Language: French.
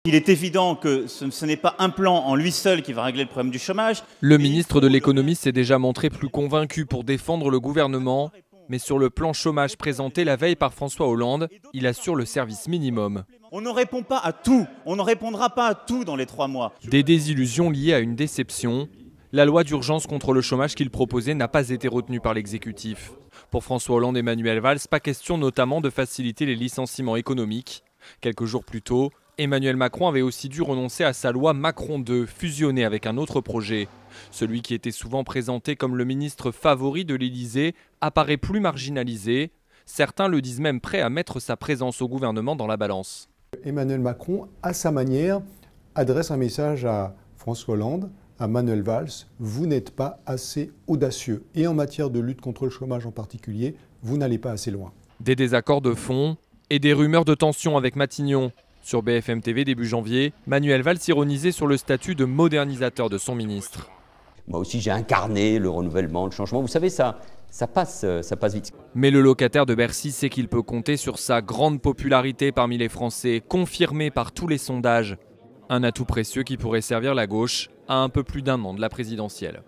Il est évident que ce n'est pas un plan en lui seul qui va régler le problème du chômage. Le ministre de l'économie s'est déjà montré plus convaincu pour défendre le gouvernement. Mais sur le plan chômage présenté la veille par François Hollande, il assure le service minimum. On ne répond pas à tout, on ne répondra pas à tout dans les 3 mois. Des désillusions liées à une déception. La loi d'urgence contre le chômage qu'il proposait n'a pas été retenue par l'exécutif. Pour François Hollande et Manuel Valls, pas question notamment de faciliter les licenciements économiques. Quelques jours plus tôt, Emmanuel Macron avait aussi dû renoncer à sa loi Macron 2, fusionnée avec un autre projet. Celui qui était souvent présenté comme le ministre favori de l'Élysée apparaît plus marginalisé. Certains le disent même prêt à mettre sa présence au gouvernement dans la balance. Emmanuel Macron, à sa manière, adresse un message à François Hollande, à Manuel Valls. Vous n'êtes pas assez audacieux. Et en matière de lutte contre le chômage en particulier, vous n'allez pas assez loin. Des désaccords de fond et des rumeurs de tension avec Matignon. Sur BFM TV début janvier, Manuel Valls ironisait sur le statut de modernisateur de son ministre. Moi aussi j'ai incarné le renouvellement, le changement, vous savez ça passe vite. Mais le locataire de Bercy sait qu'il peut compter sur sa grande popularité parmi les Français, confirmée par tous les sondages. Un atout précieux qui pourrait servir la gauche à un peu plus d'1 an de la présidentielle.